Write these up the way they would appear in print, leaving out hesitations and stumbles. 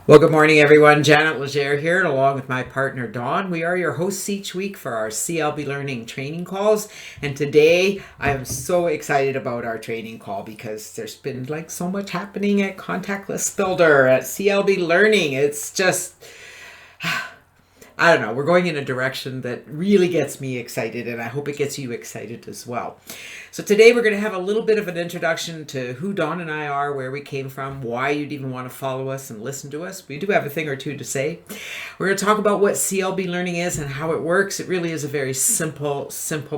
Well, good morning, everyone. Janet Legere here, and along with my partner, Dawn. We are your hosts each week for our CLB Learning training calls. And today, I am so excited about our training call because there's been so much happening at Contact List Builder, at CLB Learning. It's just, I don't know, we're going in a direction that really gets me excited, and I hope it gets you excited as well. So today we're going to have a little bit of an introduction to who Dawn and I are, where we came from, why you'd even want to follow us and listen to us. We do have a thing or two to say. We're going to talk about what CLB Learning is and how it works. It really is a very simple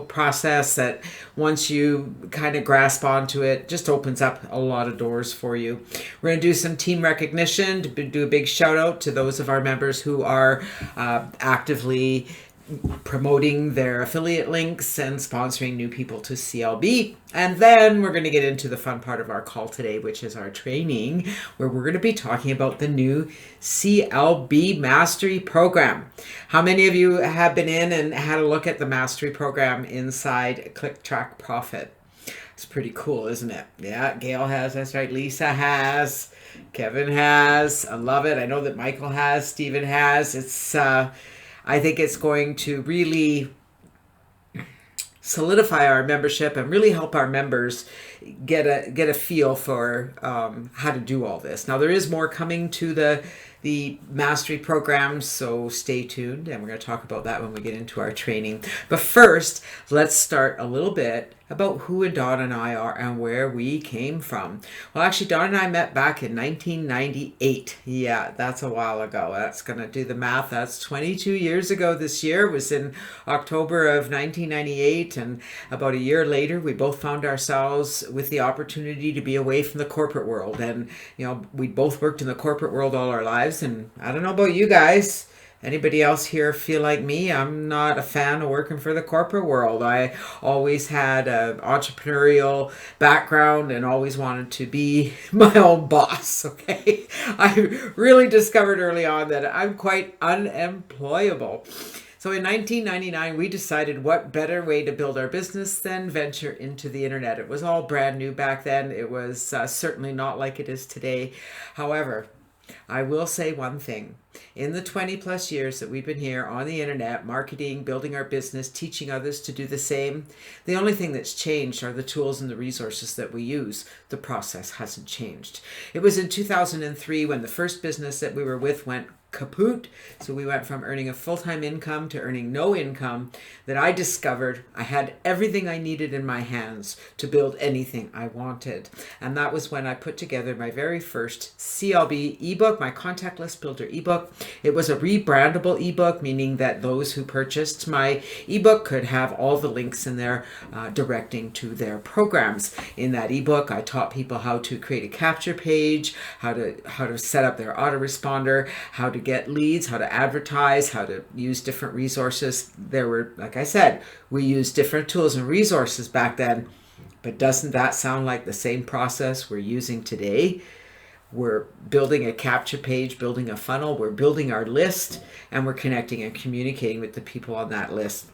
process that once you kind of grasp onto it, just opens up a lot of doors for you. We're going to do some team recognition, to do a big shout out to those of our members who are actively promoting their affiliate links and sponsoring new people to CLB. And then we're going to get into the fun part of our call today, which is our training, where we're going to be talking about the new CLB Mastery Program. How many of you have been in and had a look at the Mastery Program inside Click Track Profit? It's pretty cool, isn't it? Yeah, Gail has, that's right. Lisa has, Kevin has. I love it. I know that Michael has, Stephen has. I think it's going to really solidify our membership and really help our members get a feel for how to do all this. Now, there is more coming to the mastery program, so stay tuned, and we're going to talk about that when we get into our training. But first, let's start a little bit about who Dawn and I are and where we came from. Well, actually, Dawn and I met back in 1998. Yeah, that's a while ago. That's going to do the math. That's 22 years ago this year. It was in October of 1998, and about a year later, we both found ourselves with the opportunity to be away from the corporate world. And, we both worked in the corporate world all our lives, and I don't know about you guys. Anybody else here feel like me? I'm not a fan of working for the corporate world. I always had an entrepreneurial background and always wanted to be my own boss, okay? I really discovered early on that I'm quite unemployable. So in 1999, we decided what better way to build our business than venture into the internet. It was all brand new back then. It was certainly not like it is today. However, I will say one thing. In the 20 plus years that we've been here on the internet, marketing, building our business, teaching others to do the same, the only thing that's changed are the tools and the resources that we use. The process hasn't changed. It was in 2003 when the first business that we were with went kaput. So we went from earning a full-time income to earning no income, that I discovered I had everything I needed in my hands to build anything I wanted. And that was when I put together my very first CLB ebook, my Contact List Builder ebook. It was a rebrandable ebook, meaning that those who purchased my ebook could have all the links in there directing to their programs. In that ebook, I taught people how to create a capture page, how to set up their autoresponder, how to get leads, how to advertise, how to use different resources. There were, like I said, we used different tools and resources back then, but doesn't that sound like the same process we're using today? We're building a capture page, building a funnel, we're building our list, and we're connecting and communicating with the people on that list.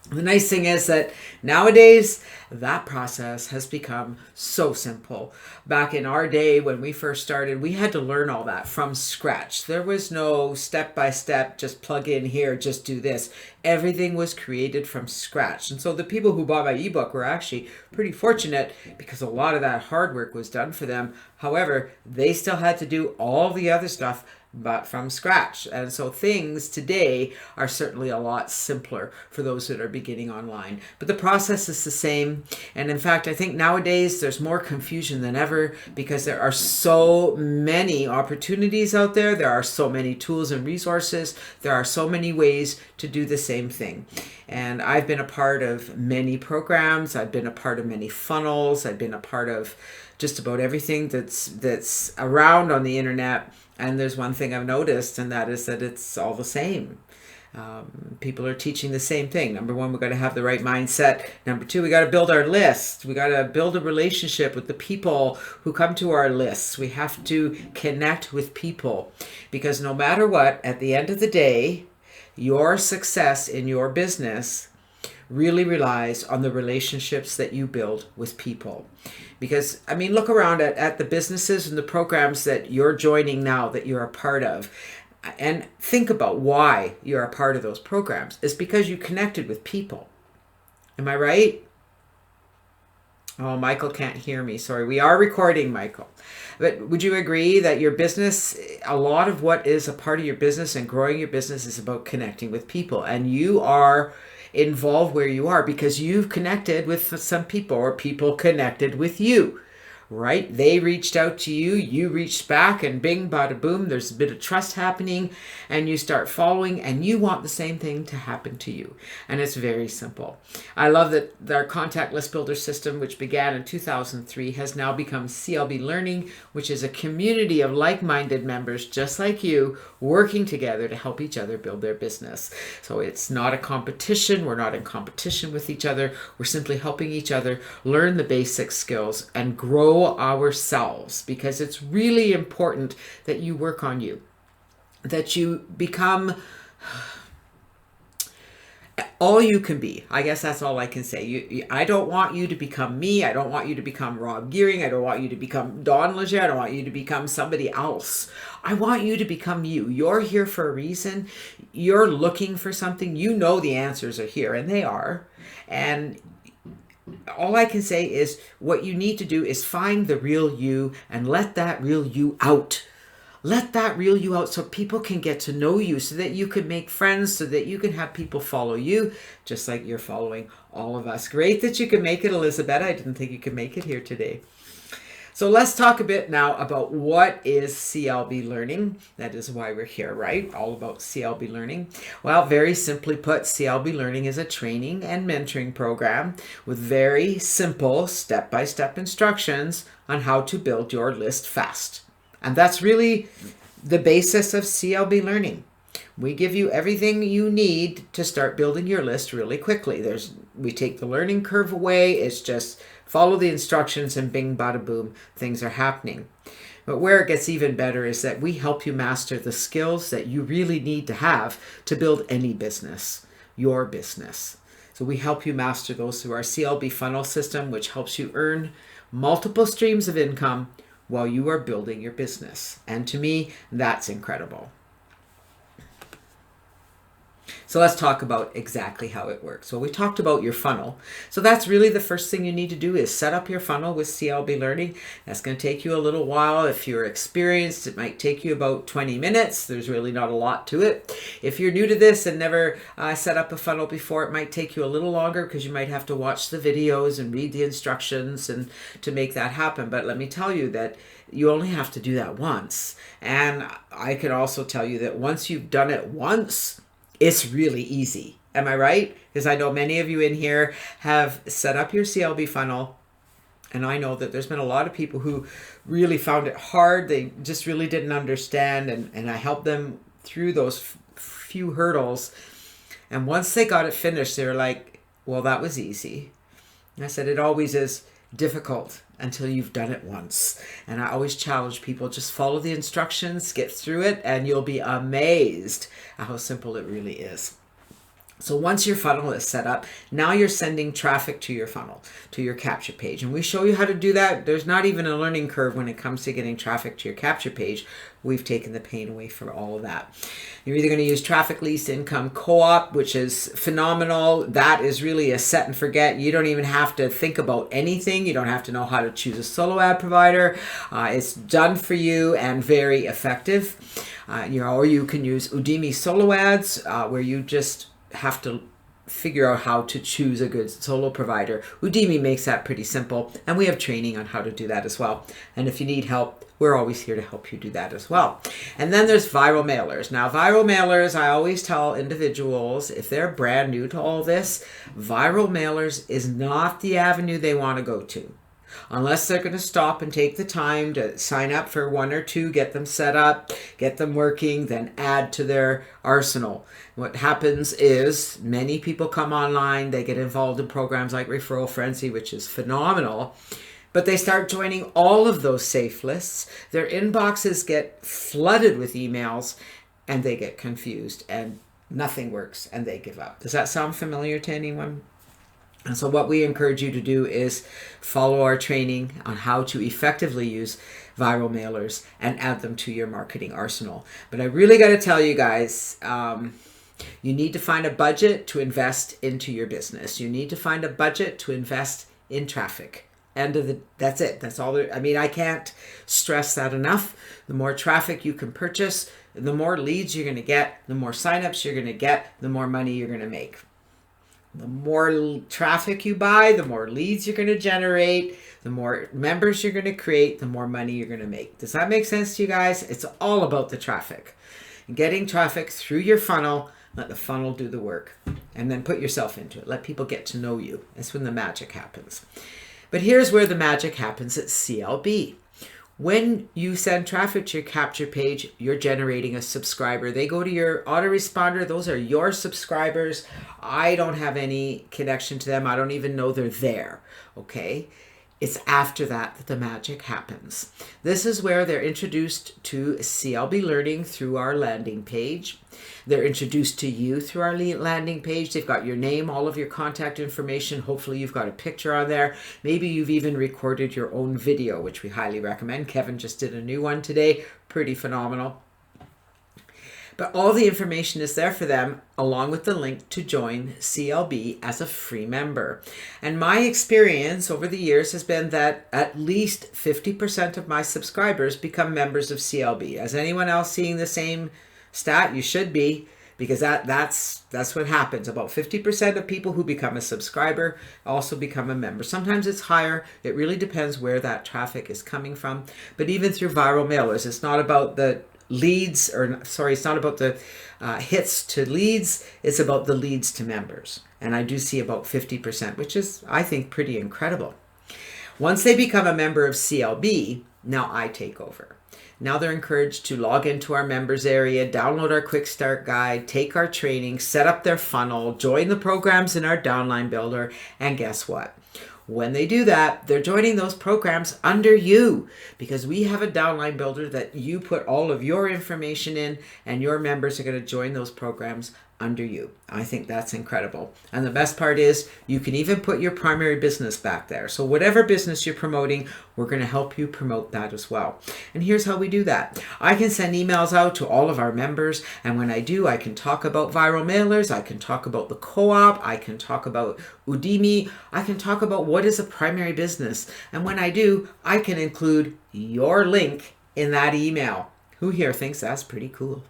The nice thing is that nowadays, that process has become so simple. Back in our day, when we first started, we had to learn all that from scratch. There was no step-by-step, just plug in here, just do this. Everything was created from scratch. And so the people who bought my ebook were actually pretty fortunate because a lot of that hard work was done for them. However, they still had to do all the other stuff but from scratch. And so things today are certainly a lot simpler for those that are beginning online. But the process is the same. And in fact, I think nowadays there's more confusion than ever because there are so many opportunities out there. There are so many tools and resources. There are so many ways to do the same thing. And I've been a part of many programs. I've been a part of many funnels. I've been a part of just about everything that's around on the internet. And there's one thing I've noticed, and that is that it's all the same. People are teaching the same thing. Number one, we've got to have the right mindset. Number two, we got to build our list. We got to build a relationship with the people who come to our lists. We have to connect with people because no matter what, at the end of the day, your success in your business really relies on the relationships that you build with people. Because, I mean, look around at the businesses and the programs that you're joining now, that you're a part of, and think about why you're a part of those programs. It's because you connected with people. Am I right? Oh, Michael can't hear me. Sorry. We are recording, Michael. But would you agree that your business, a lot of what is a part of your business and growing your business is about connecting with people, and you are involved where you are because you've connected with some people, or people connected with you, right? They reached out to you, you reached back, and bing, bada boom, there's a bit of trust happening, and you start following, and you want the same thing to happen to you. And it's very simple. I love that our contact list builder system, which began in 2003, has now become CLB Learning, which is a community of like-minded members just like you, working together to help each other build their business. So it's not a competition. We're not in competition with each other. We're simply helping each other learn the basic skills and grow ourselves, because it's really important that you work on you, that you become all you can be. I guess that's all I can say. I don't want you to become me. I don't want you to become Rob Gearing. I don't want you to become Don Legere. I don't want you to become somebody else. I want you to become you. You're here for a reason. You're looking for something. You know the answers are here, and they are. And all I can say is what you need to do is find the real you and let that real you out. Let that reel you out so people can get to know you, so that you can make friends, so that you can have people follow you, just like you're following all of us. Great that you can make it, Elizabeth. I didn't think you could make it here today. So let's talk a bit now about what is CLB Learning. That is why we're here, right? All about CLB Learning. Well, very simply put, CLB Learning is a training and mentoring program with very simple step-by-step instructions on how to build your list fast. And that's really the basis of CLB Learning. We give you everything you need to start building your list really quickly. We take the learning curve away. It's just follow the instructions and bing, bada boom, things are happening. But where it gets even better is that we help you master the skills that you really need to have to build any business, your business. So we help you master those through our CLB funnel system, which helps you earn multiple streams of income while you are building your business. And to me, that's incredible. So let's talk about exactly how it works. Well, we talked about your funnel. So that's really the first thing you need to do, is set up your funnel with CLB Learning. That's going to take you a little while. If you're experienced, it might take you about 20 minutes. There's really not a lot to it. If you're new to this and never set up a funnel before, it might take you a little longer, because you might have to watch the videos and read the instructions and to make that happen. But let me tell you that you only have to do that once. And I can also tell you that once you've done it once, it's really easy. Am I right? Because I know many of you in here have set up your CLB funnel, and I know that there's been a lot of people who really found it hard. They just really didn't understand, and I helped them through those few hurdles. And once they got it finished, they were like, well, that was easy. And I said, it always is difficult until you've done it once. And I always challenge people, just follow the instructions, get through it, and you'll be amazed at how simple it really is. So once your funnel is set up, now you're sending traffic to your funnel, to your capture page. And we show you how to do that. There's not even a learning curve when it comes to getting traffic to your capture page. We've taken the pain away from all of that. You're either going to use Traffic Least Income Co-op, which is phenomenal. That is really a set and forget. You don't even have to think about anything. You don't have to know how to choose a solo ad provider. It's done for you and very effective. Or you can use Udemy solo ads, where you just have to figure out how to choose a good solo provider. Udemy makes that pretty simple, and we have training on how to do that as well. And if you need help, we're always here to help you do that as well. And then there's viral mailers. Now, viral mailers, I always tell individuals, if they're brand new to all this, viral mailers is not the avenue they want to go to. Unless they're going to stop and take the time to sign up for one or two, get them set up, get them working, then add to their arsenal. What happens is many people come online, they get involved in programs like Referral Frenzy, which is phenomenal, but they start joining all of those safe lists. Their inboxes get flooded with emails, and they get confused, and nothing works, and they give up. Does that sound familiar to anyone? And so what we encourage you to do is follow our training on how to effectively use viral mailers and add them to your marketing arsenal. But I really got to tell you guys, you need to find a budget to invest into your business. You need to find a budget to invest in traffic. That's it. That's all there. I mean, I can't stress that enough. The more traffic you can purchase, the more leads you're going to get, the more signups you're going to get, the more money you're going to make. The more traffic you buy, the more leads you're going to generate, the more members you're going to create, the more money you're going to make. Does that make sense to you guys? It's all about the traffic. Getting traffic through your funnel, let the funnel do the work, and then put yourself into it. Let people get to know you. That's when the magic happens. But here's where the magic happens at CLB. When you send traffic to your capture page, you're generating a subscriber. They go to your autoresponder. Those are your subscribers. I don't have any connection to them. I don't even know they're there, okay? It's after that that the magic happens. This is where they're introduced to CLB Learning through our landing page. They're introduced to you through our landing page. They've got your name, all of your contact information. Hopefully you've got a picture on there. Maybe you've even recorded your own video, which we highly recommend. Kevin just did a new one today. Pretty phenomenal. But all the information is there for them, along with the link to join CLB as a free member. And my experience over the years has been that at least 50% of my subscribers become members of CLB. Is anyone else seeing the same stat? You should be, because that's what happens. About 50% of people who become a subscriber also become a member. Sometimes it's higher. It really depends where that traffic is coming from. But even through viral mailers, it's not about the leads, it's not about the hits to leads, it's about the leads to members. And I do see about 50%, which is, I think, pretty incredible. Once they become a member of CLB, now I take over. Now they're encouraged to log into our members area, download our quick start guide, take our training, set up their funnel, join the programs in our downline builder, and guess what? When they do that, they're joining those programs under you, because we have a downline builder that you put all of your information in, and your members are going to join those programs under you. I think that's incredible. And the best part is you can even put your primary business back there. So whatever business you're promoting, we're going to help you promote that as well. And here's how we do that. I can send emails out to all of our members. And when I do, I can talk about viral mailers. I can talk about the co-op. I can talk about Udemy. I can talk about what is a primary business. And when I do, I can include your link in that email. Who here thinks that's pretty cool?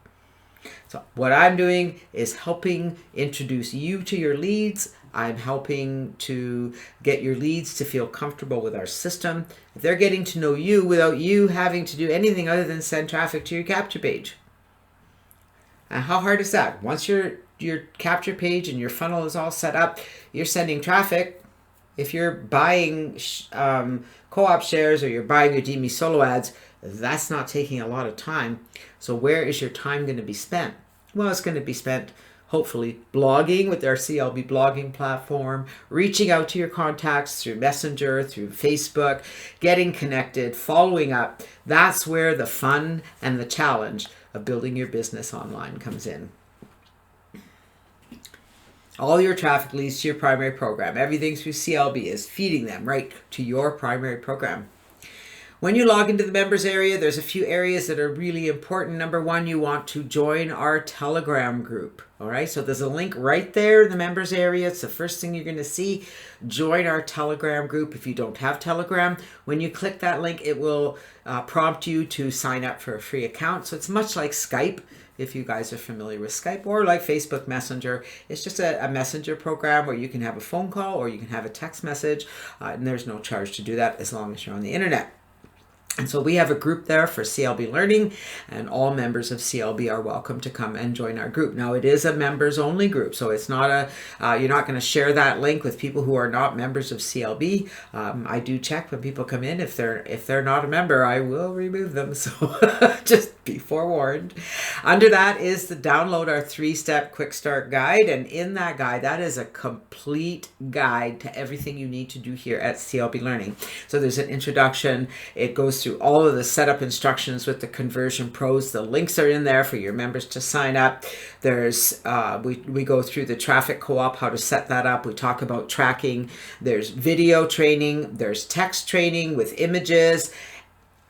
So what I'm doing is helping introduce you to your leads. I'm helping to get your leads to feel comfortable with our system. They're getting to know you without you having to do anything other than send traffic to your capture page. And how hard is that? Once your capture page and your funnel is all set up, you're sending traffic. If you're buying co-op shares or you're buying Udemy solo ads, that's not taking a lot of time. So where is your time going to be spent? Well, it's going to be spent hopefully blogging with our CLB blogging platform, reaching out to your contacts through Messenger, through Facebook, getting connected, following up. That's where the fun and the challenge of building your business online comes in. All your traffic leads to your primary program. Everything through CLB is feeding them right to your primary program. When you log into the members area, there's a few areas that are really important. Number one, you want to join our Telegram group. All right, so there's a link right there in the members area. It's the first thing you're going to see. Join our Telegram group. If you don't have Telegram, when you click that link, it will prompt you to sign up for a free account. So it's much like Skype, if you guys are familiar with Skype, or like Facebook Messenger. It's just a messenger program where you can have a phone call or you can have a text message, and there's no charge to do that as long as you're on the internet. And so we have a group there for CLB Learning, and all members of CLB are welcome to come and join our group. Now, it is a members only group, so it's not you're not going to share that link with people who are not members of CLB. I do check when people come in. If they're not a member, I will remove them. So just be forewarned. Under that is the download our 3-step quick start guide. And in that guide, that is a complete guide to everything you need to do here at CLB Learning. So there's an introduction. It goes through all of the setup instructions with the conversion pros. The links are in there for your members to sign up. There's we go through the traffic co-op, how to set that up. We talk about tracking. There's video training. There's text training with images.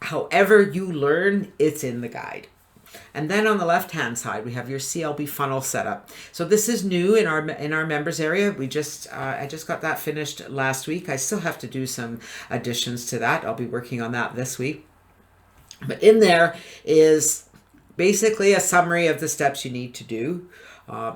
However you learn, it's in the guide. And then on the left-hand side, we have your CLB funnel setup. So this is new in our members area. I just got that finished last week. I still have to do some additions to that. I'll be working on that this week. But in there is basically a summary of the steps you need to do.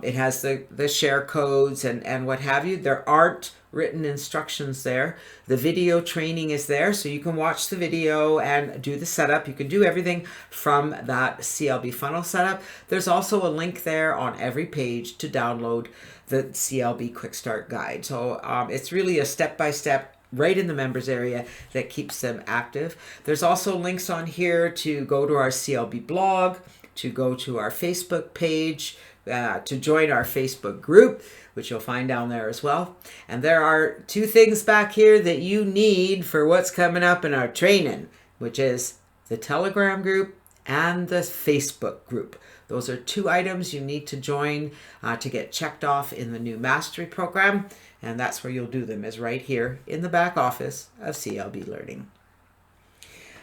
It has the share codes and what have you. There aren't written instructions there. The video training is there, so you can watch the video and do the setup. You can do everything from that CLB funnel setup. There's also a link there on every page to download the CLB Quick Start Guide. So it's really a step-by-step right in the members area that keeps them active. There's also links on here to go to our CLB blog, to go to our Facebook page, to join our Facebook group, which you'll find down there as well. And there are 2 things back here that you need for what's coming up in our training, which is the Telegram group and the Facebook group. Those are 2 items you need to join to get checked off in the new mastery program. And that's where you'll do them, is right here in the back office of CLB Learning.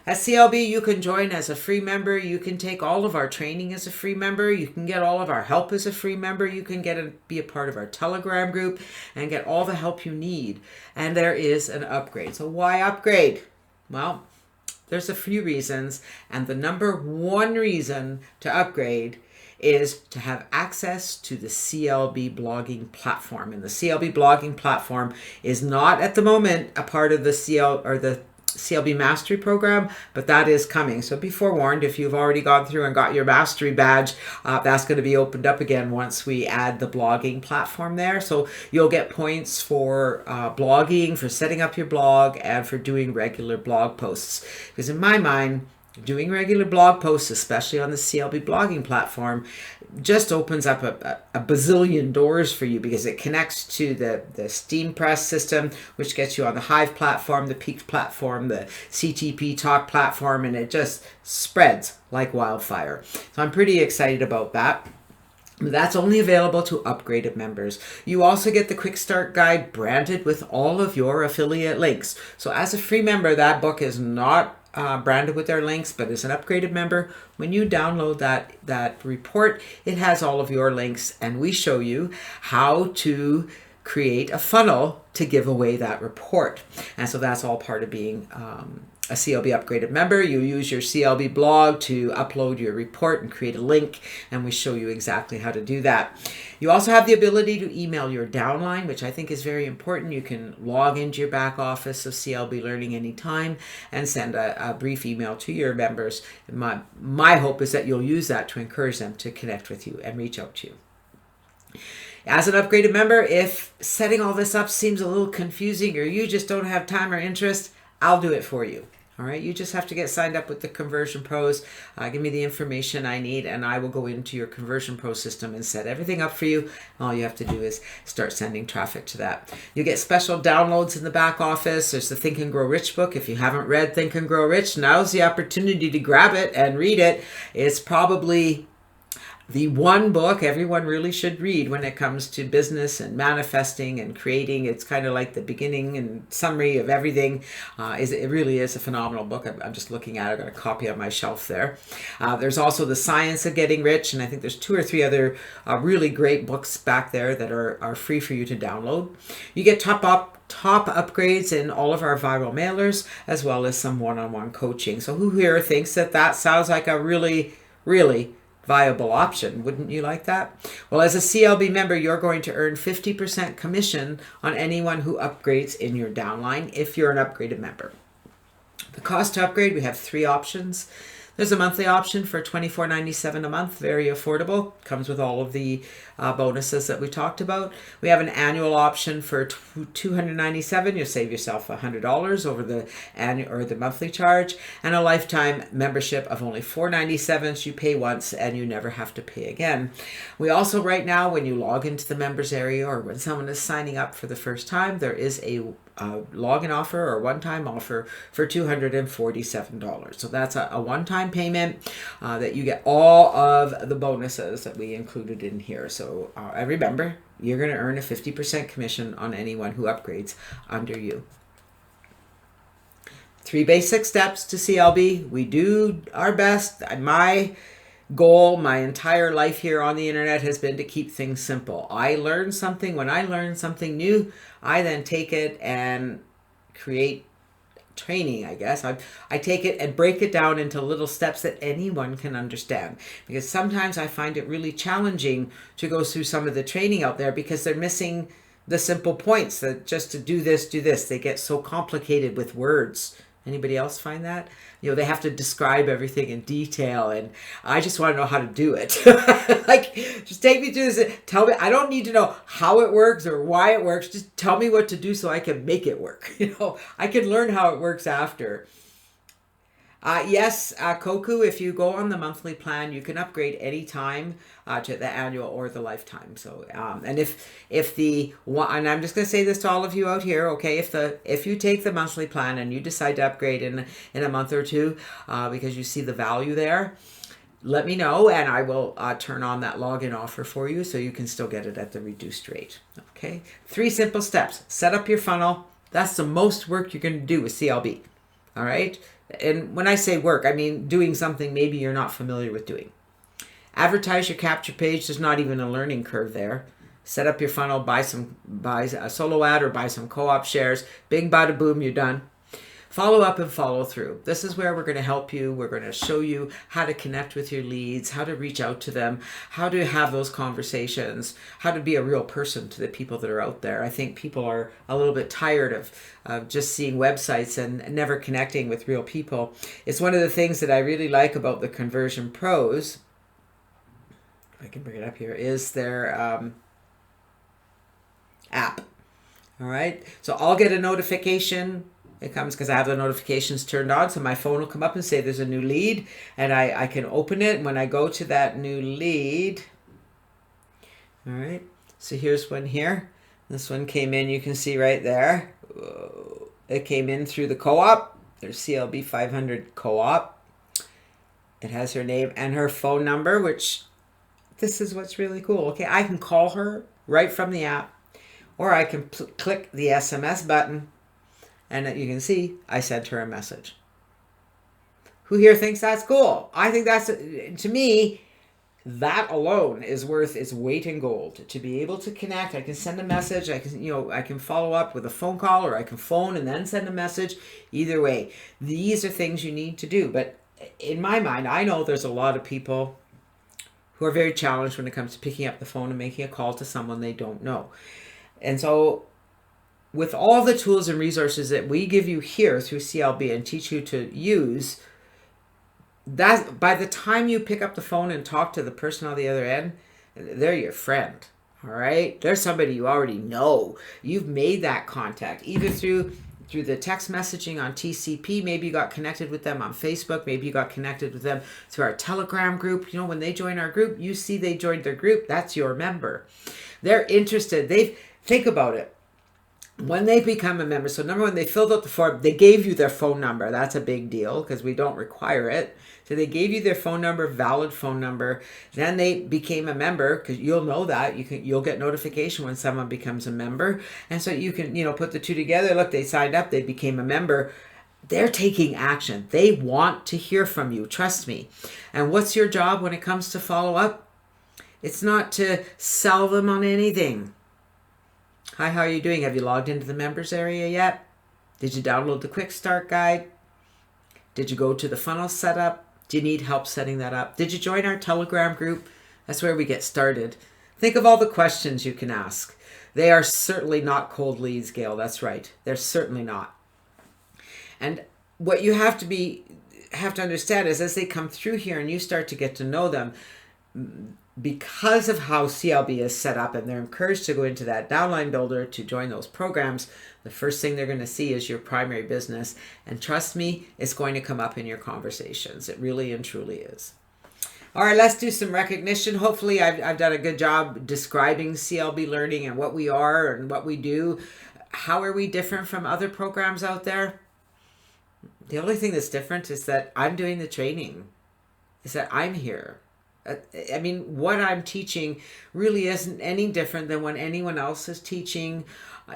At CLB, you can join as a free member. You can take all of our training as a free member. You can get all of our help as a free member. You can be a part of our Telegram group and get all the help you need. And there is an upgrade. So why upgrade? Well, there's a few reasons. And the number 1 reason to upgrade is to have access to the CLB blogging platform. And the CLB blogging platform is not at the moment a part of the CLB Mastery Program, but that is coming. So be forewarned, if you've already gone through and got your Mastery badge, that's going to be opened up again once we add the blogging platform there. So you'll get points for blogging, for setting up your blog, and for doing regular blog posts. Because in my mind, doing regular blog posts, especially on the CLB blogging platform, just opens up a bazillion doors for you, because it connects to the SteamPress system, which gets you on the Hive platform, the Peak platform, the CTP Talk platform, and it just spreads like wildfire. So I'm pretty excited about that. That's only available to upgraded members. You also get the Quick Start Guide branded with all of your affiliate links. So as a free member, that book is not branded with their links, but as an upgraded member, when you download that report, it has all of your links, and we show you how to create a funnel to give away that report. And so that's all part of being a CLB upgraded member. You use your CLB blog to upload your report and create a link, and we show you exactly how to do that. You also have the ability to email your downline, which I think is very important. You can log into your back office of CLB Learning anytime and send a brief email to your members. My hope is that you'll use that to encourage them to connect with you and reach out to you. As an upgraded member, if setting all this up seems a little confusing, or you just don't have time or interest, I'll do it for you. All right, you just have to get signed up with the Conversion Pros. Give me the information I need, and I will go into your Conversion Pro system and set everything up for you. All you have to do is start sending traffic to that. You get special downloads in the back office. There's the Think and Grow Rich book. If you haven't read Think and Grow Rich, now's the opportunity to grab it and read it. It's probably the one book everyone really should read when it comes to business and manifesting and creating. It's kind of like the beginning and summary of everything. It really is a phenomenal book. I'm just looking at it. I've got a copy on my shelf there. There's also The Science of Getting Rich, and I think there's 2 or 3 other really great books back there that are free for you to download. You get top upgrades in all of our viral mailers, as well as some one-on-one coaching. So who here thinks that sounds like a really, really viable option? Wouldn't you like that? Well, as a CLB member, you're going to earn 50% commission on anyone who upgrades in your downline if you're an upgraded member. The cost to upgrade, we have 3 options. There's a monthly option for $24.97 a month, very affordable. Comes with all of the bonuses that we talked about. We have an annual option for $297. You'll save yourself $100 over the annual or the monthly charge, and a lifetime membership of only $497. So you pay once and you never have to pay again. We also, right now, when you log into the members area or when someone is signing up for the first time, there is a login offer or one-time offer for $247. So that's a one-time payment that you get all of the bonuses that we included in here. So remember, you're going to earn a 50% commission on anyone who upgrades under you. 3 basic steps to CLB. We do our best. My goal my entire life here on the internet has been to keep things simple. I learn something. When I learn something new, I then take it and create training, I guess. I take it and break it down into little steps that anyone can understand. Because sometimes I find it really challenging to go through some of the training out there because they're missing the simple points that just to do this, they get so complicated with words. Anybody else find that? They have to describe everything in detail, and I just want to know how to do it. Like, just take me through this. Tell me, I don't need to know how it works or why it works. Just tell me what to do so I can make it work. I can learn how it works after. Yes, Koku, if you go on the monthly plan, you can upgrade any time to the annual or the lifetime. So, and and I'm just going to say this to all of you out here, okay? If you take the monthly plan and you decide to upgrade in a month or two because you see the value there, let me know and I will turn on that login offer for you so you can still get it at the reduced rate. Okay, 3 simple steps. Set up your funnel. That's the most work you're going to do with CLB. All right. And when I say work, I mean doing something maybe you're not familiar with doing. Advertise your capture page. There's not even a learning curve there. Set up your funnel, buy a solo ad or buy some co-op shares. Bing, bada, boom, you're done. Follow up and follow through. This is where we're going to help you. We're going to show you how to connect with your leads, how to reach out to them, how to have those conversations, how to be a real person to the people that are out there. I think people are a little bit tired of just seeing websites and never connecting with real people. It's one of the things that I really like about the Conversion Pros, if I can bring it up here, is their app. All right. So I'll get a notification. It comes because I have the notifications turned on, so my phone will come up and say there's a new lead, and I can open it. And when I go to that new lead, all right, so here's one here. This one came in, you can see right there. It came in through the co-op. There's CLB 500 co-op. It has her name and her phone number, which this is what's really cool. Okay, I can call her right from the app, or I can click the SMS button. And you can see I sent her a message. Who here thinks that's cool? I think that's, to me, that alone is worth its weight in gold. To be able to connect, I can send a message, I can follow up with a phone call, or I can phone and then send a message. Either way, these are things you need to do. But in my mind, I know there's a lot of people who are very challenged when it comes to picking up the phone and making a call to someone they don't know. And so, with all the tools and resources that we give you here through CLB and teach you to use, that by the time you pick up the phone and talk to the person on the other end, they're your friend. All right, they're somebody you already know. You've made that contact either through the text messaging on TCP. Maybe you got connected with them on Facebook. Maybe you got connected with them through our Telegram group. When they join our group, you see they joined their group. That's your member. They're interested. Think about it. When they become a member, so number one, they filled out the form, they gave you their phone number. That's a big deal because we don't require it. So they gave you their phone number, valid phone number. Then they became a member, because you'll know that. You'll get notification when someone becomes a member. And so you can, put the two together. Look, they signed up, they became a member. They're taking action. They want to hear from you. Trust me. And what's your job when it comes to follow up? It's not to sell them on anything. Hi, how are you doing? Have you logged into the members area yet? Did you download the quick start guide? Did you go to the funnel setup? Do you need help setting that up? Did you join our Telegram group? That's where we get started. Think of all the questions you can ask. They are certainly not cold leads, Gail. That's right. They're certainly not. And what you have to be have to understand is as they come through here and you start to get to know them, because of how CLB is set up and they're encouraged to go into that downline builder to join those programs, the first thing they're going to see is your primary business. And trust me, it's going to come up in your conversations. It really and truly is. All right, let's do some recognition. Hopefully I've done a good job describing CLB Learning and what we are and what we do. How are we different from other programs out there? The only thing that's different is that I'm doing the training, is that I'm here. I mean, what I'm teaching really isn't any different than what anyone else is teaching.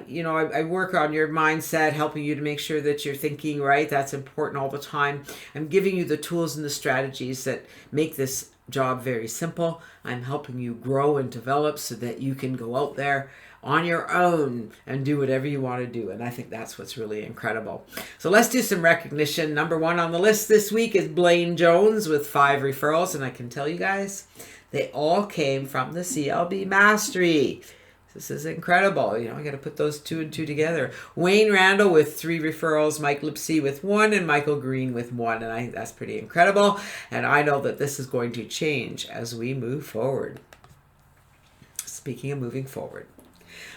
You know, I work on your mindset, helping you to make sure that you're thinking right. That's important all the time. I'm giving you the tools and the strategies that make this job very simple. I'm helping you grow and develop so that you can go out there on your own and do whatever you want to do. And I think that's what's really incredible. So let's do some recognition. Number one on the list this week is Blaine Jones with 5 referrals. And I can tell you guys, they all came from the CLB Mastery. This is incredible. You know, I got to put those 2 and 2 together. Wayne Randall with 3 referrals, Mike Lipsy with 1, and Michael Green with 1. And I think that's pretty incredible. And I know that this is going to change as we move forward. Speaking of moving forward,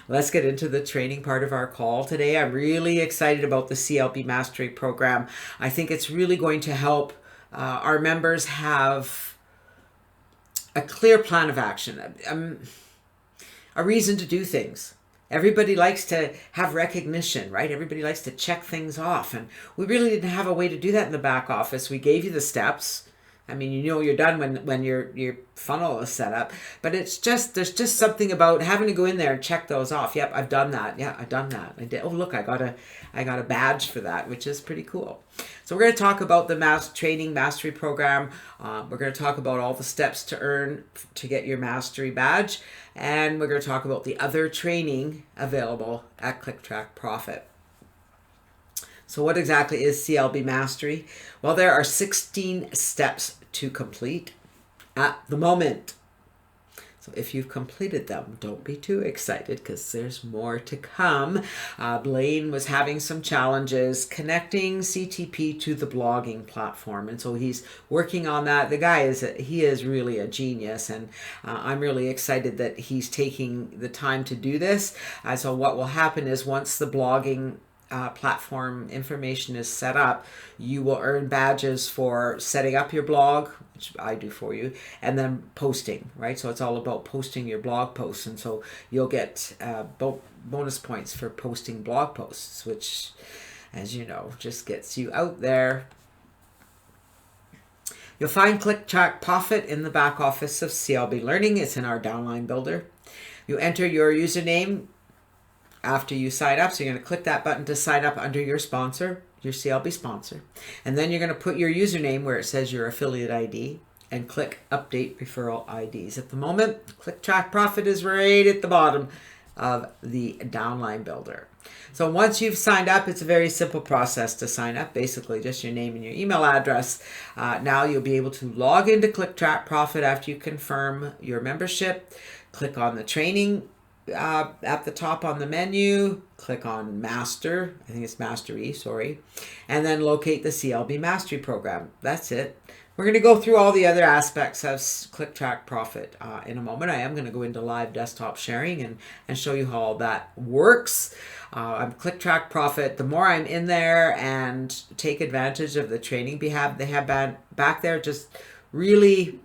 let's get into the training part of our call today. I'm really excited about the CLB Mastery Program. I think it's really going to help our members have a clear plan of action. A reason to do things. Everybody likes to have recognition, right? Everybody likes to check things off. And we really didn't have a way to do that in the back office. We gave you the steps. I mean, you know you're done when your funnel is set up. But it's just, there's just something about having to go in there and check those off. Yep, I've done that. Yeah, I've done that. I did. Oh, look, I got a badge for that, which is pretty cool. So we're going to talk about the Training Mastery Program. We're going to talk about all the steps to earn to get your Mastery Badge. And we're going to talk about the other training available at ClickTrack Profit. So what exactly is CLB Mastery? Well, there are 16 steps to complete at the moment. So if you've completed them, don't be too excited because there's more to come. Blaine was having some challenges connecting CTP to the blogging platform. And so he's working on that. The guy he is really a genius. And I'm really excited that he's taking the time to do this. So what will happen is once the blogging platform information is set up, you will earn badges for setting up your blog, which I do for you, and then posting, right? So it's all about posting your blog posts. And so you'll get bonus points for posting blog posts, which, as you know, just gets you out there. You'll find ClickTrack Profit in the back office of CLB Learning. It's in our downline builder. You enter your username after you sign up. So you're going to click that button to sign up under your sponsor, your CLB sponsor. And then you're going to put your username where it says your affiliate ID and click Update Referral IDs. At the moment, ClickTrack Profit is right at the bottom of the downline builder. So once you've signed up, it's a very simple process to sign up. Basically, just your name and your email address. Now you'll be able to log into ClickTrack Profit after you confirm your membership. Click on the training at the top on the menu, click on Master, I think it's Mastery, sorry, and then locate the CLB Mastery Program. That's it. We're going to go through all the other aspects of ClickTrack Profit in a moment. I am going to go into live desktop sharing and show you how all that works. I'm ClickTrack Profit. The more I'm in there and take advantage of the training they have back there, just really...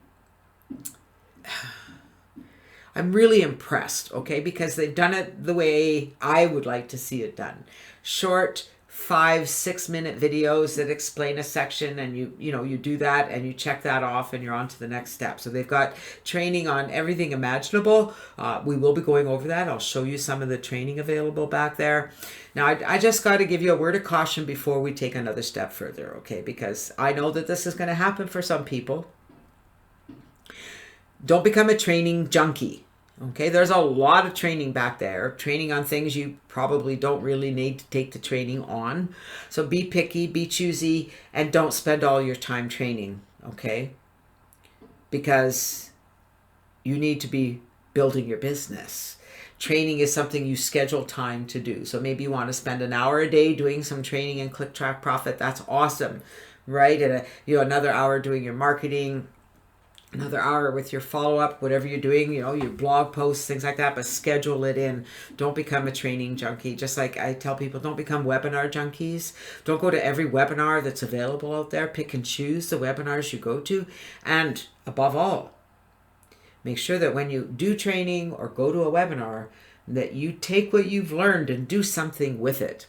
I'm really impressed, okay, because they've done it the way I would like to see it done. Short 5-6 minute videos that explain a section, and you do that and you check that off and you're on to the next step. So they've got training on everything imaginable. We will be going over that. I'll show you some of the training available back there. Now, I just got to give you a word of caution before we take another step further, okay, because I know that this is going to happen for some people. Don't become a training junkie. Okay, there's a lot of training back there, training on things you probably don't really need to take the training on. So be picky, be choosy, and don't spend all your time training, okay? Because you need to be building your business. Training is something you schedule time to do. So maybe you want to spend an hour a day doing some training in ClickTrack Profit. That's awesome. right? And another hour doing your marketing, another hour with your follow-up, whatever you're doing, your blog posts, things like that, but schedule it in. Don't become a training junkie. Just like I tell people, don't become webinar junkies. Don't go to every webinar that's available out there. Pick and choose the webinars you go to. And above all, make sure that when you do training or go to a webinar, that you take what you've learned and do something with it.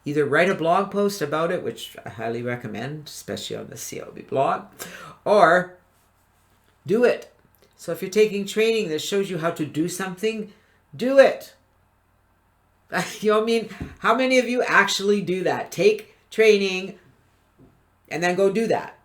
Either write a blog post about it, which I highly recommend, especially on the CLB blog, or do it. So if you're taking training that shows you how to do something, do it. You know what I mean? How many of you actually do that? Take training and then go do that.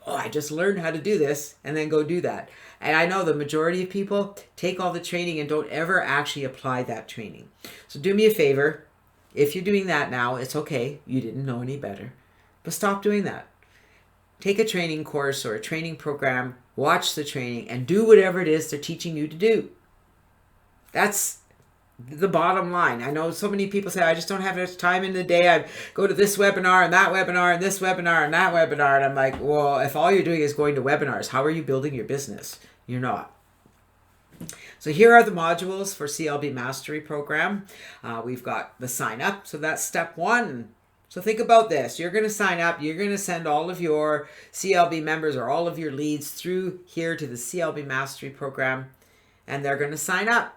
Oh, I just learned how to do this, and then go do that. And I know the majority of people take all the training and don't ever actually apply that training. So do me a favor. If you're doing that now, it's okay. You didn't know any better. But stop doing that. Take a training course or a training program, watch the training, and do whatever it is they're teaching you to do. That's the bottom line. I know so many people say, I just don't have enough time in the day. I go to this webinar and that webinar and this webinar and that webinar. And I'm like, well, if all you're doing is going to webinars, how are you building your business? You're not. So here are the modules for CLB Mastery Program. We've got the sign up. So that's step one. So think about this. You're going to sign up. You're going to send all of your CLB members or all of your leads through here to the CLB Mastery Program, and they're going to sign up.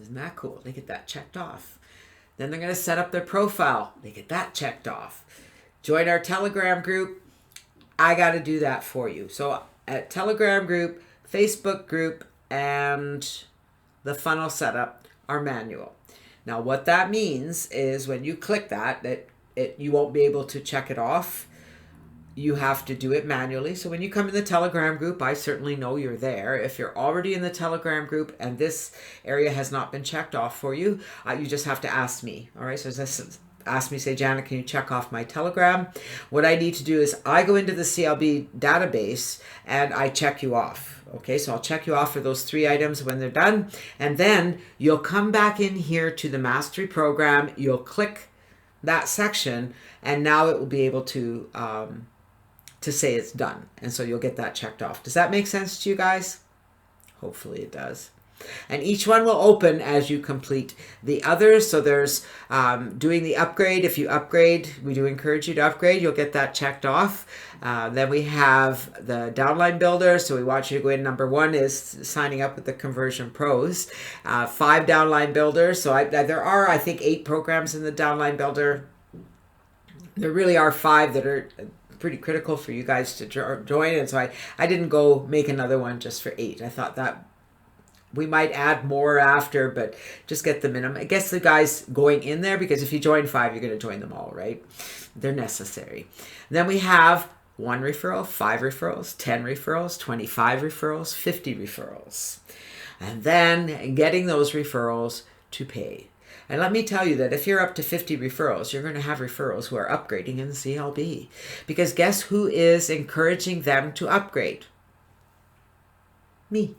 Isn't that cool? They get that checked off. Then they're going to set up their profile. They get that checked off. Join our Telegram group. I got to do that for you. So at Telegram group, Facebook group, and the funnel setup are manual. Now what that means is when you click that you won't be able to check it off. You have to do it manually. So when you come in the Telegram group, I certainly know you're there. If you're already in the Telegram group and this area has not been checked off for you, you just have to ask me. All right, so just ask me, say, Janet, can you check off my Telegram? What I need to do is I go into the CLB database and I check you off. Okay, so I'll check you off for those 3 items when they're done. And then you'll come back in here to the Mastery Program. You'll click that section, and now it will be able to say it's done. And so you'll get that checked off. Does that make sense to you guys? Hopefully it does. And each one will open as you complete the others. So there's doing the upgrade. If you upgrade, we do encourage you to upgrade. You'll get that checked off. Then we have the downline builder. So we want you to go in. Number 1 is signing up with the Conversion Pros. 5 downline builders. So there are, I think, 8 programs in the downline builder. There really are 5 that are pretty critical for you guys to join. And so I didn't go make another one just for 8. I thought that we might add more after, but just get the minimum. I guess the guys going in there, because if you join 5, you're going to join them all, right? They're necessary. Then we have 1 referral, 5 referrals, 10 referrals, 25 referrals, 50 referrals. And then getting those referrals to pay. And let me tell you that if you're up to 50 referrals, you're going to have referrals who are upgrading in the CLB. Because guess who is encouraging them to upgrade? Me.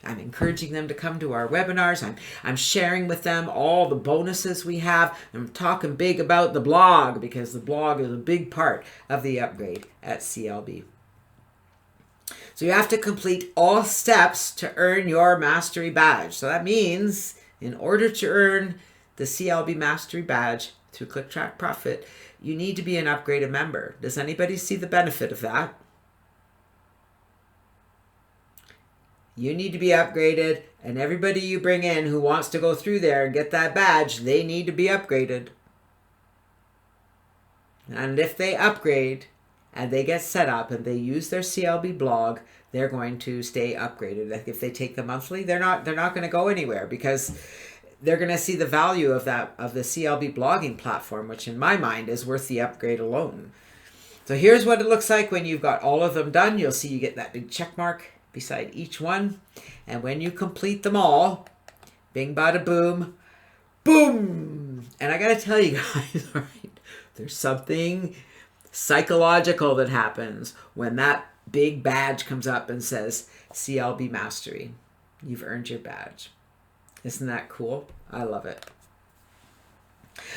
I'm encouraging them to come to our webinars. I'm sharing with them all the bonuses we have. I'm talking big about the blog, because the blog is a big part of the upgrade at CLB. So you have to complete all steps to earn your Mastery Badge. So that means in order to earn the CLB Mastery Badge through Click Track Profit, you need to be an upgraded member. Does anybody see the benefit of that? You need to be upgraded, and everybody you bring in who wants to go through there and get that badge, they need to be upgraded. And if they upgrade and they get set up and they use their CLB blog, they're going to stay upgraded. Like if they take the monthly, they're not going to go anywhere, because they're going to see the value of the CLB blogging platform, which in my mind is worth the upgrade alone. So here's what it looks like when you've got all of them done. You'll see you get that big check mark beside each one. And when you complete them all, bing, bada, boom, boom. And I got to tell you guys, right, there's something psychological that happens when that big badge comes up and says CLB Mastery. You've earned your badge. Isn't that cool? I love it.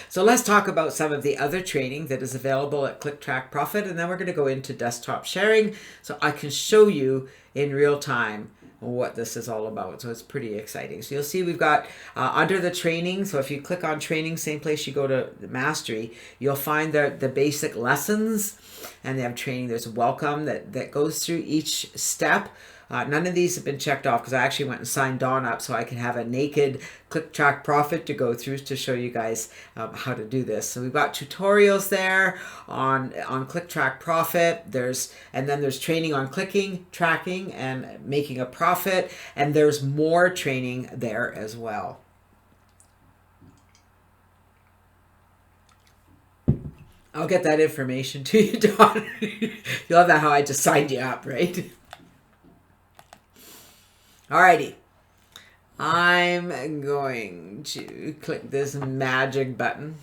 So let's talk about some of the other training that is available at Click Track Profit, and then we're going to go into desktop sharing so I can show you in real time what this is all about. So it's pretty exciting. So you'll see we've got under the training, so if you click on training, same place you go to the mastery, you'll find the basic lessons, and they have training. There's a welcome that goes through each step. None of these have been checked off because I actually went and signed Dawn up so I can have a naked Click Track Profit to go through to show you guys how to do this. So we've got tutorials there on Click Track Profit. And then there's training on clicking, tracking, and making a profit. And there's more training there as well. I'll get that information to you, Dawn. You love that how I just signed you up, right? Alrighty, I'm going to click this magic button.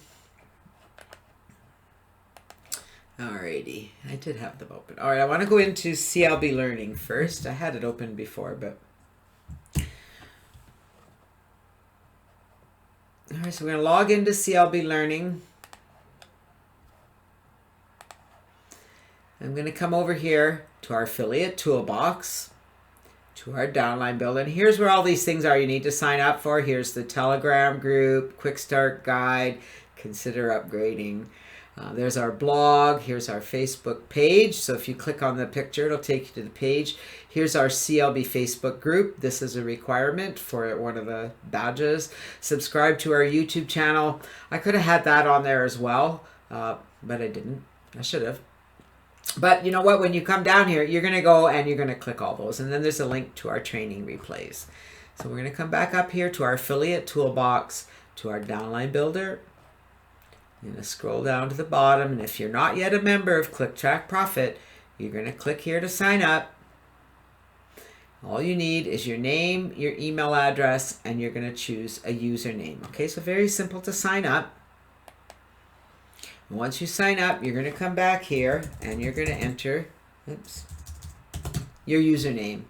Alrighty, I did have them open. Alright, I want to go into CLB Learning first. I had it open before, but... Alright, so we're going to log into CLB Learning. I'm going to come over here to our affiliate toolbox, to our downline builder, and here's where all these things are you need to sign up for. Here's the Telegram group, quick start guide, consider upgrading. There's our blog. Here's our Facebook page. So if you click on the picture, it'll take you to the page. Here's our CLB Facebook group. This is a requirement for one of the badges. Subscribe to our YouTube channel. I could have had that on there as well, but I didn't. I should have. But you know what? When you come down here, you're going to go and you're going to click all those. And then there's a link to our training replays. So we're going to come back up here to our affiliate toolbox, to our downline builder. You're going to scroll down to the bottom. And if you're not yet a member of Click Track Profit, you're going to click here to sign up. All you need is your name, your email address, and you're going to choose a username. Okay, so very simple to sign up. Once you sign up, you're going to come back here and you're going to enter your username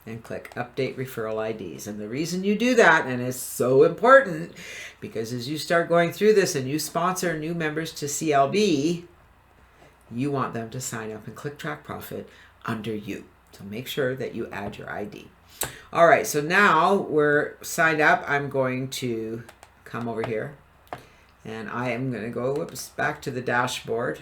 and click Update Referral IDs. And the reason you do that, and it's so important, because as you start going through this and you sponsor new members to CLB, you want them to sign up and Click Track Profit under you. So make sure that you add your ID. All right, so now we're signed up. I'm going to come over here. And I am going to go back to the dashboard.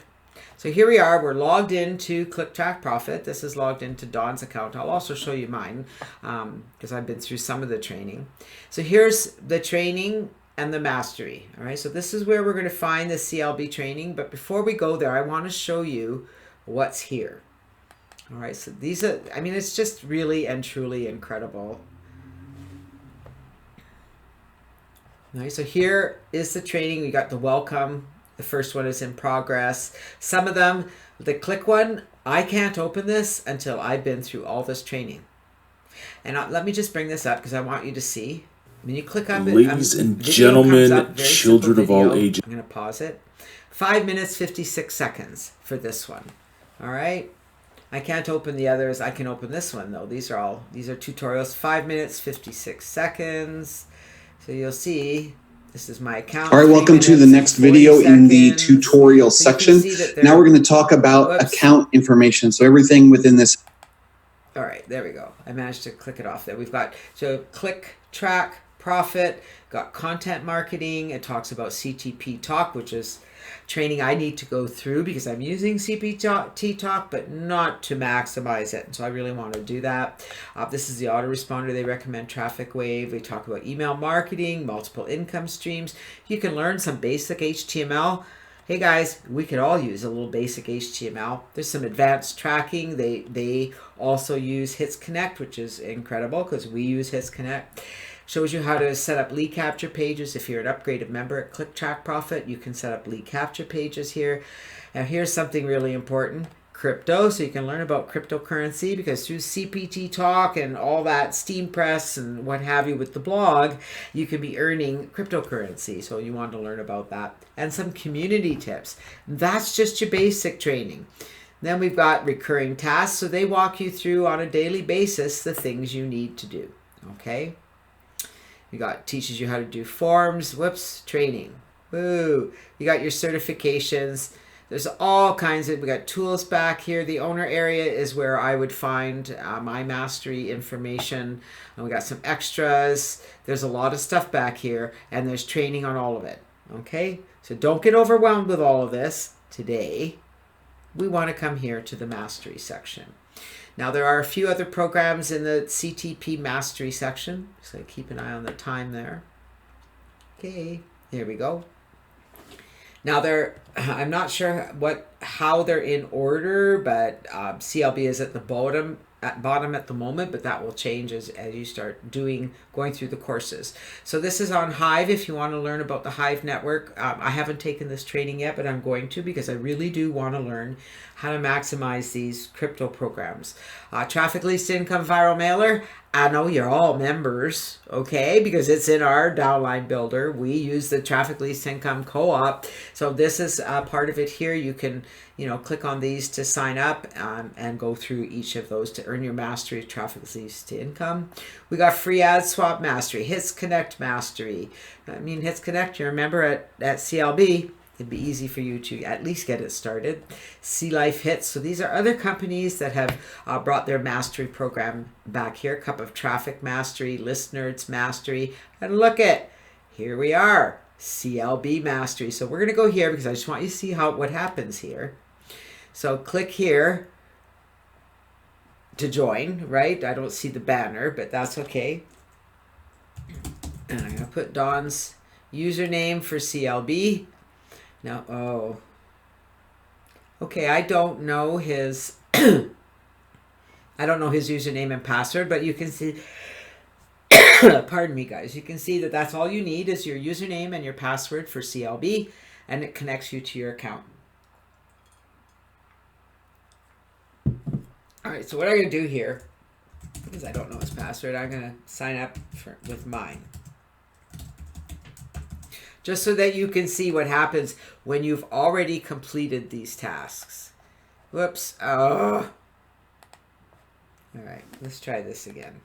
So here we are. We're logged into Click Track Profit. This is logged into Dawn's account. I'll also show you mine because I've been through some of the training. So here's the training and the mastery. All right. So this is where we're going to find the CLB training. But before we go there, I want to show you what's here. All right. So these are, I mean, it's just really and truly incredible. All right, so here is the training. We got the welcome. The first one is in progress. Some of them, the click one, I can't open this until I've been through all this training. And let me just bring this up because I want you to see. When you click on it, ladies and gentlemen, children of all ages. I'm going to pause it. 5 minutes, 56 seconds for this one. All right. I can't open the others. I can open this one though. These are tutorials. 5 minutes, 56 seconds. So you'll see, this is my account. All right, welcome to the next video in the tutorial section. Now we're going to talk about account information. So everything within this. All right, there we go. I managed to click it off there. We've got, so Click Track Profit, got content marketing. It talks about CTP Talk, which is training I need to go through because I'm using CPT Talk, but not to maximize it. And so I really want to do that. This is the autoresponder. They recommend Traffic Wave. We talk about email marketing, multiple income streams. You can learn some basic HTML. Hey guys, we could all use a little basic HTML. There's some advanced tracking. They also use Hits Connect, which is incredible because we use Hits Connect. Shows you how to set up lead capture pages. If you're an upgraded member at Click Track Profit, you can set up lead capture pages here. Now here's something really important. Crypto, so you can learn about cryptocurrency because through CPT Talk and all that Steam Press and what have you with the blog, you can be earning cryptocurrency. So you want to learn about that. And some community tips. That's just your basic training. Then we've got recurring tasks. So they walk you through on a daily basis the things you need to do. Okay. You got teaches you how to do forms, training. Woo! You got your certifications. There's all kinds of, we got tools back here. The owner area is where I would find my mastery information. And we got some extras. There's a lot of stuff back here, and there's training on all of it. Okay? So don't get overwhelmed with all of this today. We want to come here to the mastery section. Now there are a few other programs in the CTP mastery section, so keep an eye on the time there. Okay, here we go. Now I'm not sure how they're in order, but CLB is at the bottom at the moment, but that will change as you start going through the courses. So this is on Hive if you want to learn about the Hive network. I haven't taken this training yet, but I'm going to, because I really do want to learn how to maximize these crypto programs. Traffic Least Income Viral Mailer. I know you're all members, okay, because it's in our downline builder. We use the Traffic Least Income Co-op. So this is part of it here. You can, click on these to sign up and go through each of those to earn your mastery of Traffic Least Income. We got free ad swap mastery, Hits Connect mastery. Hits Connect, you're a member at CLB. It'd be easy for you to at least get it started. Sea Life Hits. So these are other companies that have brought their mastery program back here. Cup of Traffic Mastery, Listeners Mastery. And look here we are, CLB Mastery. So we're going to go here because I just want you to see what happens here. So click here to join, right? I don't see the banner, but that's okay. And I'm going to put Don's username for CLB. Now, okay, I don't know his username and password, but you can see, pardon me guys, you can see that that's all you need is your username and your password for CLB, and it connects you to your account. All right, so what I'm going to do here, because I don't know his password, I'm going to sign up with mine. Just so that you can see what happens when you've already completed these tasks. Whoops. Oh. All right, let's try this again.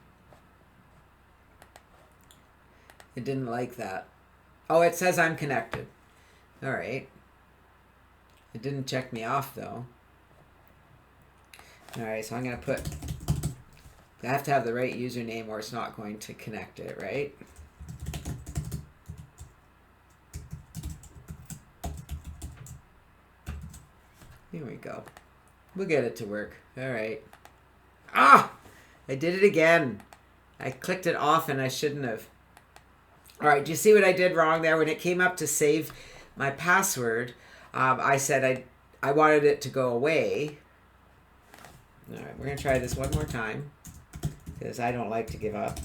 It didn't like that. Oh, it says I'm connected. All right. It didn't check me off, though. All right, so I'm going to put... I have to have the right username or it's not going to connect it, right? Here we go. We'll get it to work. All right. Ah! I did it again. I clicked it off and I shouldn't have. All right. Do you see what I did wrong there? When it came up to save my password, I said I wanted it to go away. All right. We're going to try this one more time because I don't like to give up.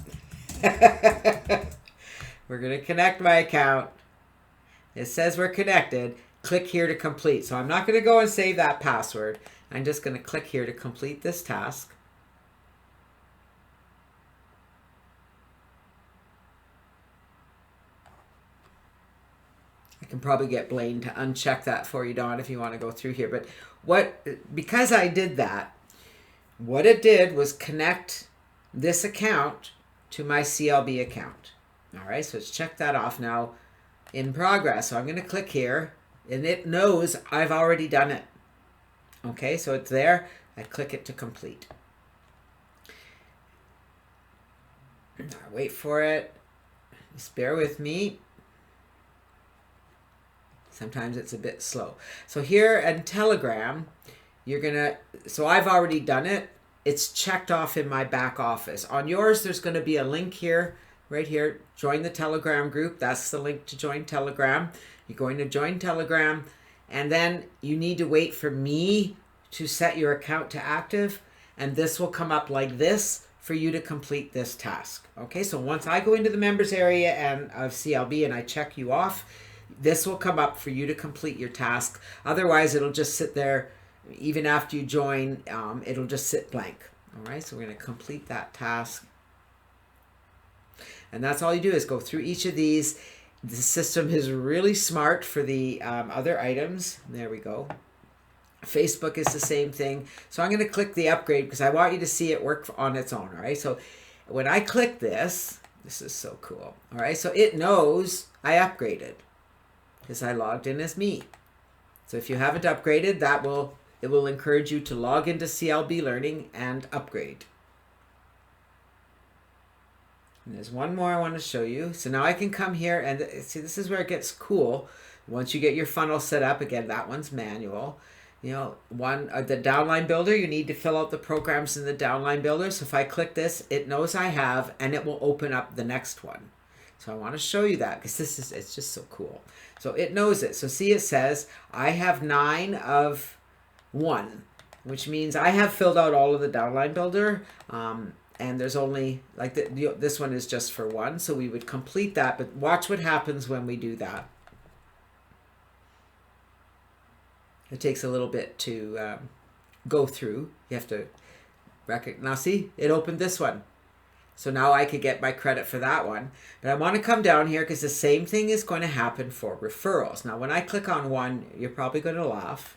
We're going to connect my account. It says we're connected. Click here to complete. So I'm not going to go and save that password. I'm just going to click here to complete this task. I can probably get Blaine to uncheck that for you, Dawn, if you want to go through here. But because I did that, what it did was connect this account to my CLB account. All right, so let's check that off now. In progress. So I'm going to click here. And it knows I've already done it. Okay, so it's there. I click it to complete. Wait for it. Just bear with me. Sometimes it's a bit slow. So here in Telegram, so I've already done it. It's checked off in my back office. On yours, there's going to be a link here, right here. Join the Telegram group. That's the link to join Telegram. You're going to join Telegram, and then you need to wait for me to set your account to active, and this will come up like this for you to complete this task. Okay, so once I go into the members area and of CLB and I check you off, this will come up for you to complete your task. Otherwise, it'll just sit there. Even after you join, it'll just sit blank. All right, so we're going to complete that task. And that's all you do is go through each of these. The system is really smart for the other items. There we go. Facebook is the same thing. So I'm going to click the upgrade because I want you to see it work on its own. All right. So when I click this is so cool. All right. So it knows I upgraded. because I logged in as me. So if you haven't upgraded, it will encourage you to log into CLB Learning and upgrade. And there's one more I want to show you. So now I can come here and see, this is where it gets cool. Once you get your funnel set up, again, that one's manual. You know, the downline builder, you need to fill out the programs in the downline builder. So if I click this, it knows I have, and it will open up the next one. So I want to show you that because it's just so cool. So it knows it. So see, it says I have 9 of 1, which means I have filled out all of the downline builder. And there's only, like, this one is just for 1. So we would complete that. But watch what happens when we do that. It takes a little bit to go through. You have to recognize. Now see, it opened this one. So now I could get my credit for that one. But I want to come down here because the same thing is going to happen for referrals. Now when I click on one, you're probably going to laugh.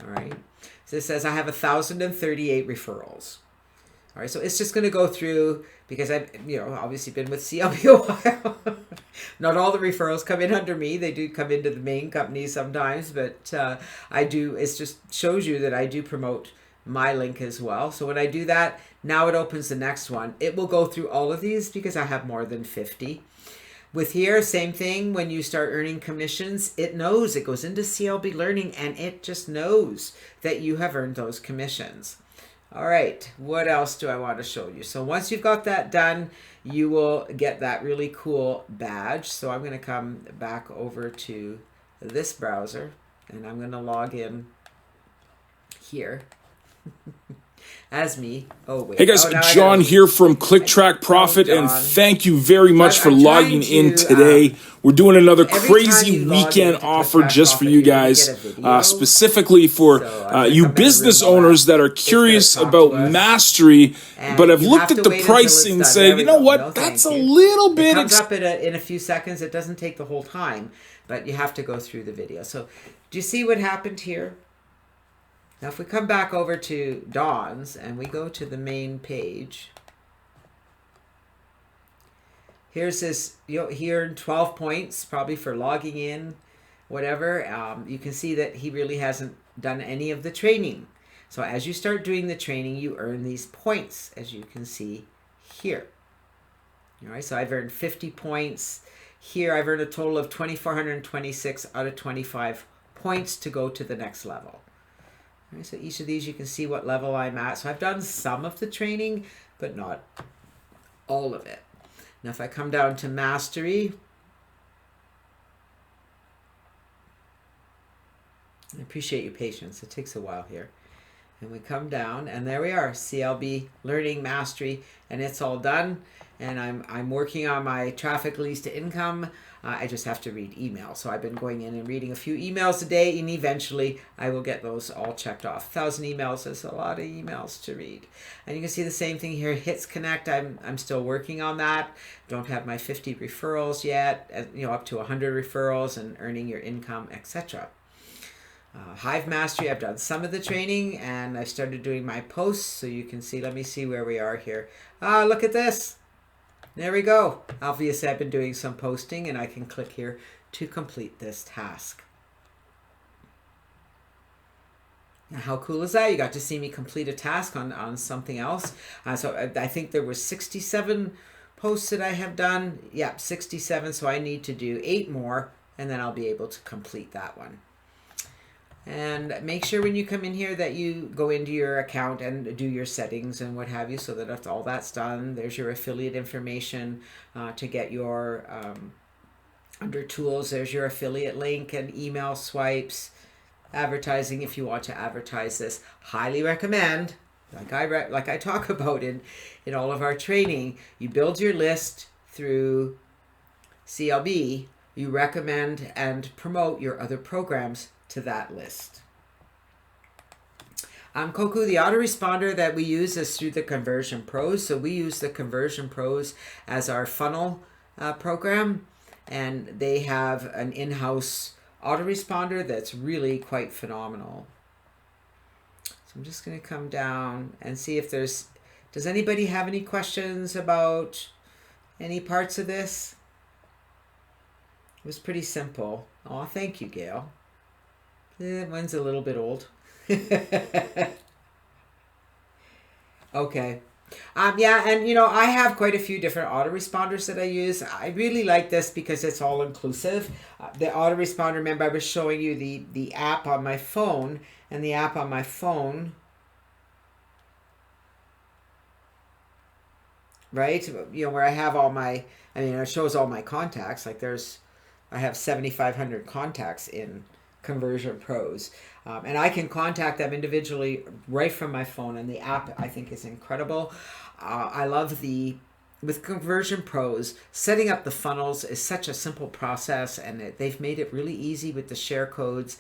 All right. So it says I have 1,038 referrals. All right, so it's just going to go through because I've, obviously been with CLB a while. Not all the referrals come in under me. They do come into the main company sometimes, but I do. It just shows you that I do promote my link as well. So when I do that, now it opens the next one. It will go through all of these because I have more than 50. With here, same thing. When you start earning commissions, it knows. It goes into CLB Learning and it just knows that you have earned those commissions. All right, what else do I want to show you? So once you've got that done, you will get that really cool badge. So I'm going to come back over to this browser and I'm going to log in here as me. Oh, wait. Hey guys, John here from ClickTrack Profit, and thank you very much for logging in today. We're doing another crazy weekend offer just for you guys, specifically for you business owners that are curious about mastery, but have looked at the pricing and said, you know what, that's a little bit... It comes up in a few seconds. It doesn't take the whole time, but you have to go through the video. So do you see what happened here? Now, if we come back over to Dawn's and we go to the main page, here's this, here in 12 points, probably for logging in, whatever. You can see that he really hasn't done any of the training. So as you start doing the training, you earn these points, as you can see here. All right, so I've earned 50 points. Here, I've earned a total of 2,426 out of 25 points to go to the next level. Right, so each of these you can see what level I'm at. So I've done some of the training, but not all of it. Now if I come down to Mastery, I appreciate your patience. It takes a while here. And we come down and there we are, CLB Learning Mastery, and it's all done. And I'm working on my traffic leads to income. I just have to read emails. So I've been going in and reading a few emails a day, and eventually I will get those all checked off. 1,000 emails is a lot of emails to read. And you can see the same thing here, Hits Connect. I'm still working on that. Don't have my 50 referrals yet, up to 100 referrals and earning your income, etc. Hive Mastery, I've done some of the training and I started doing my posts. So you can see, let me see where we are here. Look at this. There we go. Obviously, I've been doing some posting and I can click here to complete this task. Now, how cool is that? You got to see me complete a task on something else. So I think there was 67 posts that I have done. Yep, 67. So I need to do 8 more and then I'll be able to complete that one. And make sure when you come in here that you go into your account and do your settings and what have you, so that if all that's done, there's your affiliate information to get your, under tools, there's your affiliate link and email swipes, advertising if you want to advertise this. Highly recommend, like I talk about in all of our training, you build your list through CLB, you recommend and promote your other programs to that list. Koku, the autoresponder that we use is through the Conversion Pros. So we use the Conversion Pros as our funnel program, and they have an in-house autoresponder that's really quite phenomenal. So I'm just going to come down and see if does anybody have any questions about any parts of this? was pretty simple. Oh, thank you, Gail. Mine's a little bit old. Okay. Yeah, and I have quite a few different autoresponders that I use. I really like this because it's all inclusive. The autoresponder, remember I was showing you the app on my phone, and the app on my phone, right? Where I have all my, it shows all my contacts. Like I have 7,500 contacts in Conversion Pros. And I can contact them individually right from my phone, and the app I think is incredible. I love with Conversion Pros, setting up the funnels is such a simple process, and they've made it really easy with the share codes.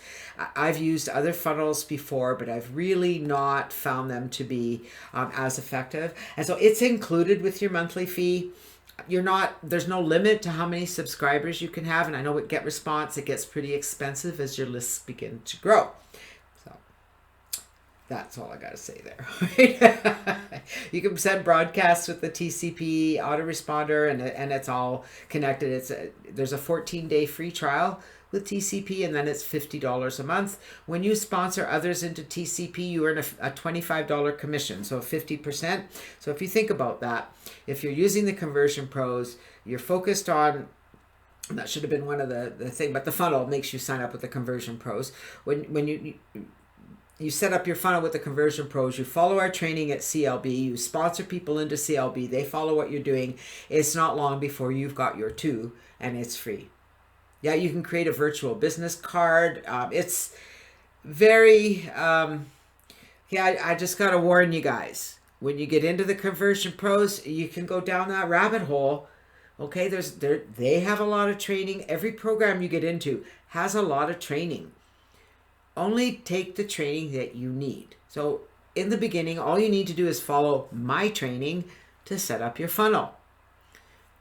I've used other funnels before, but I've really not found them to be as effective. And so it's included with your monthly fee. There's no limit to how many subscribers you can have. And I know with GetResponse, it gets pretty expensive as your lists begin to grow. So that's all I got to say there. You can send broadcasts with the TCP autoresponder, and it's all connected. There's a 14-day free trial with TCP, and then it's $50 a month. When you sponsor others into TCP, you earn a $25 commission, so 50%. So if you think about that, if you're using the Conversion Pros, you're focused on, that should have been one of the thing, but the funnel makes you sign up with the Conversion Pros. When you set up your funnel with the Conversion Pros, you follow our training at CLB, you sponsor people into CLB, they follow what you're doing. It's not long before you've got your 2, and it's free. Yeah, you can create a virtual business card. It's very, I just got to warn you guys. When you get into the Conversion Pros, you can go down that rabbit hole. Okay, they have a lot of training. Every program you get into has a lot of training. Only take the training that you need. So in the beginning, all you need to do is follow my training to set up your funnel.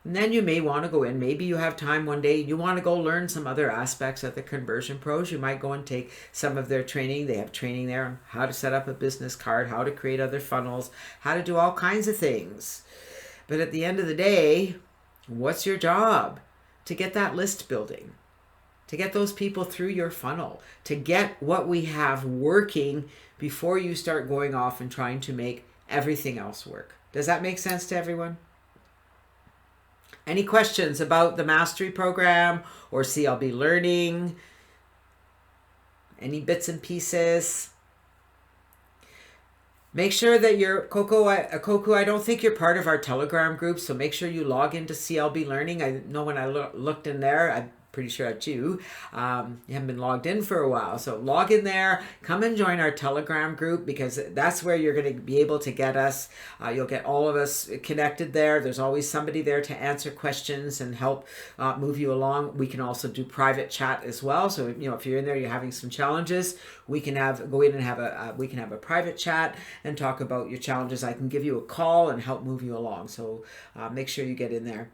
And then you may want to go in. Maybe you have time one day. You want to go learn some other aspects of the Conversion Pros. You might go and take some of their training. They have training there on how to set up a business card, how to create other funnels, how to do all kinds of things. But at the end of the day, what's your job? To get that list building, to get those people through your funnel, to get what we have working before you start going off and trying to make everything else work. Does that make sense to everyone? Any questions about the Mastery Program or CLB Learning? Any bits and pieces? Make sure that you're, Coco, I don't think you're part of our Telegram group, so make sure you log into CLB Learning. I know when I looked in there, I'm pretty sure that's you. You haven't been logged in for a while. So log in there, come and join our Telegram group, because that's where you're going to be able to get us. You'll get all of us connected there. There's always somebody there to answer questions and help move you along. We can also do private chat as well. So, if you're in there, you're having some challenges, we can go in and have a private chat and talk about your challenges. I can give you a call and help move you along. So make sure you get in there.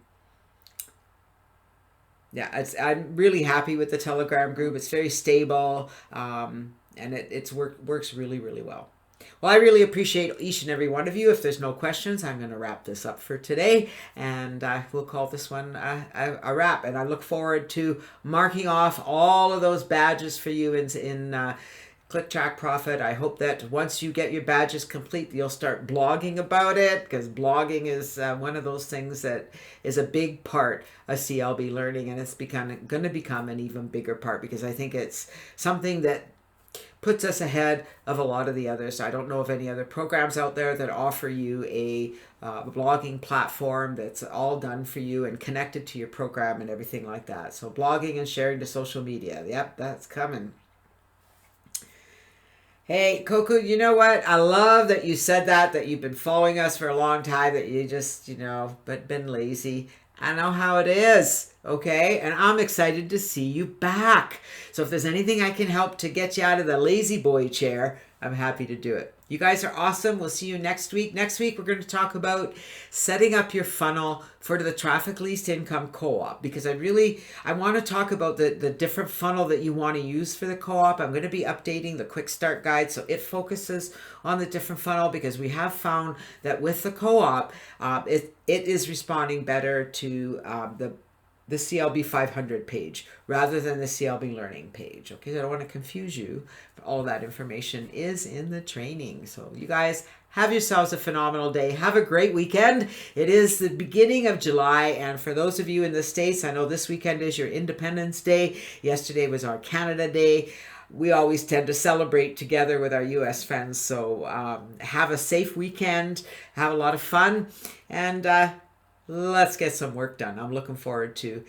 Yeah, I'm really happy with the Telegram group. It's very stable, and it works really, really well. Well, I really appreciate each and every one of you. If there's no questions, I'm going to wrap this up for today, and we'll call this one a wrap. And I look forward to marking off all of those badges for you in Click Track Profit. I hope that once you get your badges complete, you'll start blogging about it, because blogging is one of those things that is a big part of CLB Learning, and it's going to become an even bigger part, because I think it's something that puts us ahead of a lot of the others. I don't know of any other programs out there that offer you a blogging platform that's all done for you and connected to your program and everything like that. So blogging and sharing to social media, yep, that's coming. Hey, Coco, you know what? I love that you said that you've been following us for a long time, that you just, but been lazy. I know how it is, okay? And I'm excited to see you back. So if there's anything I can help to get you out of the lazy boy chair, I'm happy to do it. You guys are awesome. We'll see you next week. Next week, we're going to talk about setting up your funnel for the Traffic Least Income Co-op, because I want to talk about the different funnel that you want to use for the co-op. I'm going to be updating the Quick Start Guide, so it focuses on the different funnel, because we have found that with the co-op, it is responding better to the CLB 500 page rather than the CLB Learning page. Okay, so I don't want to confuse you. All that information is in the training. So you guys have yourselves a phenomenal day. Have a great weekend. It is the beginning of July, and for those of you in the States, I know this weekend is your Independence Day. Yesterday was our Canada Day. We always tend to celebrate together with our U.S. friends. So have a safe weekend. Have a lot of fun, and let's get some work done. I'm looking forward to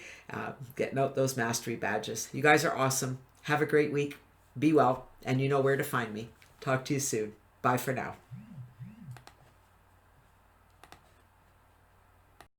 getting out those mastery badges. You guys are awesome. Have a great week. Be well, and you know where to find me. Talk to you soon. Bye for now.